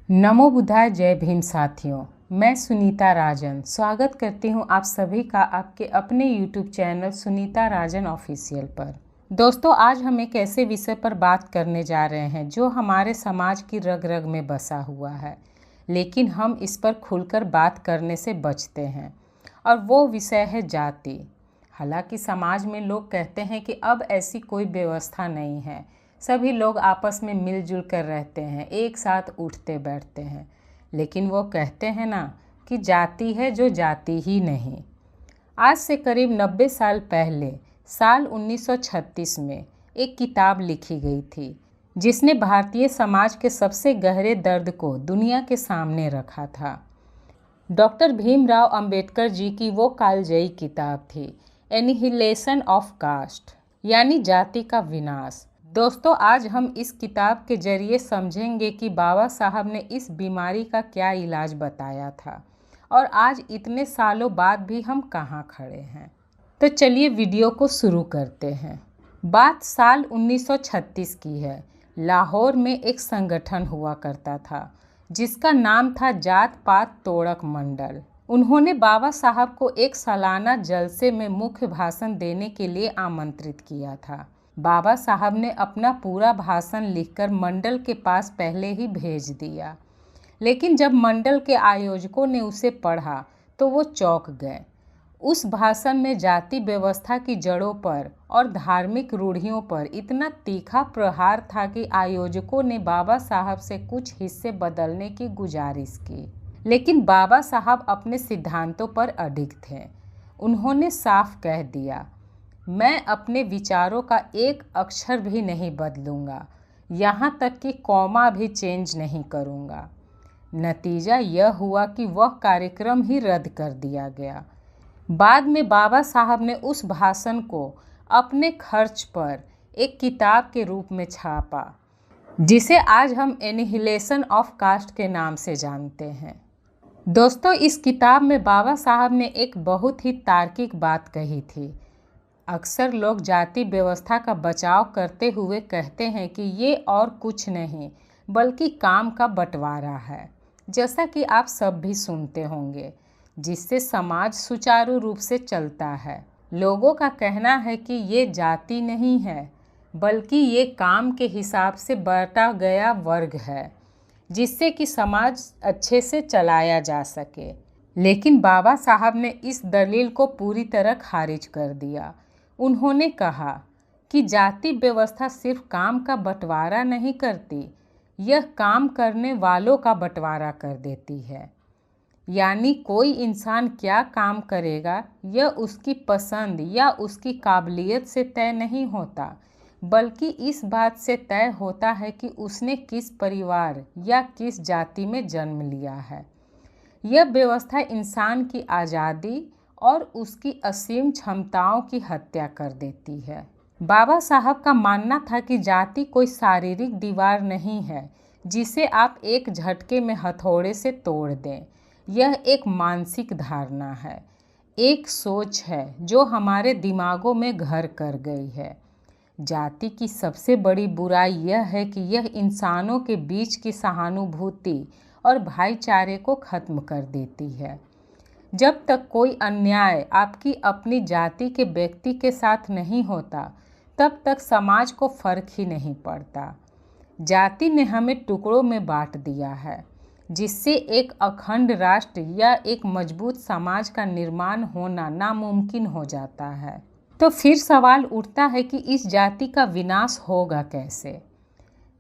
नमो बुद्धाय। जय भीम साथियों, मैं सुनीता राजन स्वागत करती हूं आप सभी का आपके अपने YouTube चैनल सुनीता राजन ऑफिशियल पर। दोस्तों, आज हम एक ऐसे विषय पर बात करने जा रहे हैं जो हमारे समाज की रग रग में बसा हुआ है, लेकिन हम इस पर खुलकर बात करने से बचते हैं, और वो विषय है जाति। हालांकि समाज में लोग कहते हैं कि अब ऐसी कोई व्यवस्था नहीं है, सभी लोग आपस में मिलजुल कर रहते हैं, एक साथ उठते बैठते हैं, लेकिन वो कहते हैं ना कि जाति है जो जाति ही नहीं। आज से करीब 90 साल पहले साल 1936 में एक किताब लिखी गई थी जिसने भारतीय समाज के सबसे गहरे दर्द को दुनिया के सामने रखा था। डॉक्टर भीमराव अंबेडकर जी की वो कालजयी किताब थी एनिहिलेशन ऑफ कास्ट, यानी जाति का विनाश। दोस्तों, आज हम इस किताब के जरिए समझेंगे कि बाबा साहब ने इस बीमारी का क्या इलाज बताया था और आज इतने सालों बाद भी हम कहाँ खड़े हैं। तो चलिए वीडियो को शुरू करते हैं। बात साल 1936 की है। लाहौर में एक संगठन हुआ करता था जिसका नाम था जात पात तोड़क मंडल। उन्होंने बाबा साहब को एक सालाना जलसे में मुख्य भाषण देने के लिए आमंत्रित किया था। बाबा साहब ने अपना पूरा भाषण लिखकर मंडल के पास पहले ही भेज दिया, लेकिन जब मंडल के आयोजकों ने उसे पढ़ा तो वो चौंक गए। उस भाषण में जाति व्यवस्था की जड़ों पर और धार्मिक रूढ़ियों पर इतना तीखा प्रहार था कि आयोजकों ने बाबा साहब से कुछ हिस्से बदलने की गुजारिश की, लेकिन बाबा साहब अपने सिद्धांतों पर अडिग थे। उन्होंने साफ कह दिया, मैं अपने विचारों का एक अक्षर भी नहीं बदलूंगा, यहाँ तक कि कॉमा भी चेंज नहीं करूँगा। नतीजा यह हुआ कि वह कार्यक्रम ही रद्द कर दिया गया। बाद में बाबा साहब ने उस भाषण को अपने खर्च पर एक किताब के रूप में छापा, जिसे आज हम एनिहिलेशन ऑफ कास्ट के नाम से जानते हैं। दोस्तों, इस किताब में बाबा साहब ने एक बहुत ही तार्किक बात कही थी। अक्सर लोग जाति व्यवस्था का बचाव करते हुए कहते हैं कि ये और कुछ नहीं बल्कि काम का बंटवारा है, जैसा कि आप सब भी सुनते होंगे, जिससे समाज सुचारू रूप से चलता है। लोगों का कहना है कि ये जाति नहीं है बल्कि ये काम के हिसाब से बांटा गया वर्ग है, जिससे कि समाज अच्छे से चलाया जा सके। लेकिन बाबा साहब ने इस दलील को पूरी तरह खारिज कर दिया। उन्होंने कहा कि जाति व्यवस्था सिर्फ काम का बंटवारा नहीं करती, यह काम करने वालों का बंटवारा कर देती है। यानी कोई इंसान क्या काम करेगा यह उसकी पसंद या उसकी काबिलियत से तय नहीं होता, बल्कि इस बात से तय होता है कि उसने किस परिवार या किस जाति में जन्म लिया है। यह व्यवस्था इंसान की आज़ादी और उसकी असीम क्षमताओं की हत्या कर देती है। बाबा साहब का मानना था कि जाति कोई शारीरिक दीवार नहीं है जिसे आप एक झटके में हथौड़े से तोड़ दें। यह एक मानसिक धारणा है, एक सोच है जो हमारे दिमागों में घर कर गई है। जाति की सबसे बड़ी बुराई यह है कि यह इंसानों के बीच की सहानुभूति और भाईचारे को खत्म कर देती है। जब तक कोई अन्याय आपकी अपनी जाति के व्यक्ति के साथ नहीं होता, तब तक समाज को फर्क ही नहीं पड़ता। जाति ने हमें टुकड़ों में बांट दिया है, जिससे एक अखंड राष्ट्र या एक मजबूत समाज का निर्माण होना नामुमकिन हो जाता है। तो फिर सवाल उठता है कि इस जाति का विनाश होगा कैसे?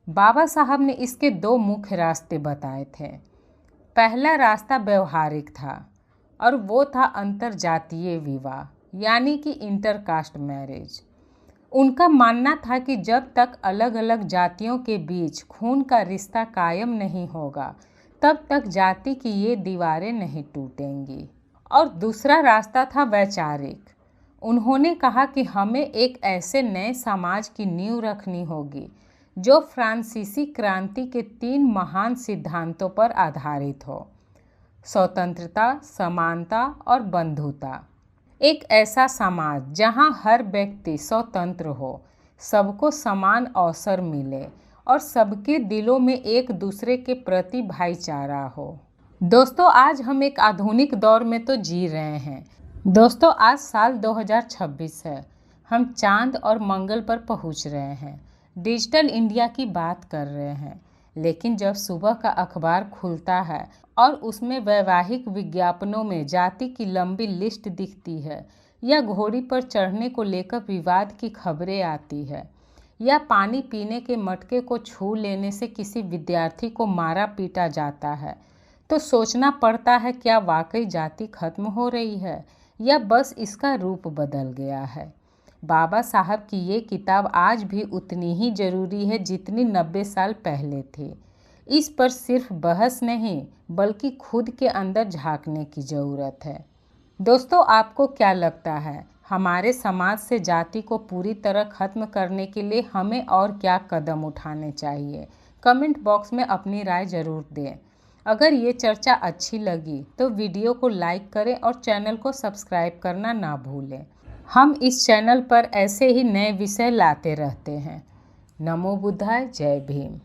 बाबा साहब ने इसके दो मुख्य रास्ते बताए थे। पहला रास्ता व्यवहारिक था और वो था अंतरजातीय विवाह, यानी कि इंटरकास्ट मैरिज। उनका मानना था कि जब तक अलग अलग जातियों के बीच खून का रिश्ता कायम नहीं होगा, तब तक जाति की ये दीवारें नहीं टूटेंगी। और दूसरा रास्ता था वैचारिक। उन्होंने कहा कि हमें एक ऐसे नए समाज की नींव रखनी होगी जो फ्रांसीसी क्रांति के 3 महान सिद्धांतों पर आधारित हो: स्वतंत्रता, समानता और बंधुता। एक ऐसा समाज जहां हर व्यक्ति स्वतंत्र हो, सबको समान अवसर मिले और सबके दिलों में एक दूसरे के प्रति भाईचारा हो। दोस्तों, आज हम एक आधुनिक दौर में तो जी रहे हैं। दोस्तों, आज साल 2026 है। हम चांद और मंगल पर पहुंच रहे हैं, डिजिटल इंडिया की बात कर रहे हैं। लेकिन जब सुबह का अखबार खुलता है और उसमें वैवाहिक विज्ञापनों में जाति की लंबी लिस्ट दिखती है, या घोड़ी पर चढ़ने को लेकर विवाद की खबरें आती है, या पानी पीने के मटके को छू लेने से किसी विद्यार्थी को मारा पीटा जाता है, तो सोचना पड़ता है, क्या वाकई जाति खत्म हो रही है या बस इसका रूप बदल गया है। बाबा साहब की ये किताब आज भी उतनी ही ज़रूरी है जितनी 90 साल पहले थी। इस पर सिर्फ बहस नहीं, बल्कि खुद के अंदर झांकने की ज़रूरत है। दोस्तों, आपको क्या लगता है, हमारे समाज से जाति को पूरी तरह खत्म करने के लिए हमें और क्या कदम उठाने चाहिए? कमेंट बॉक्स में अपनी राय ज़रूर दें। अगर ये चर्चा अच्छी लगी तो वीडियो को लाइक करें और चैनल को सब्सक्राइब करना ना भूलें। हम इस चैनल पर ऐसे ही नए विषय लाते रहते हैं। नमो बुद्धाय, जय भीम।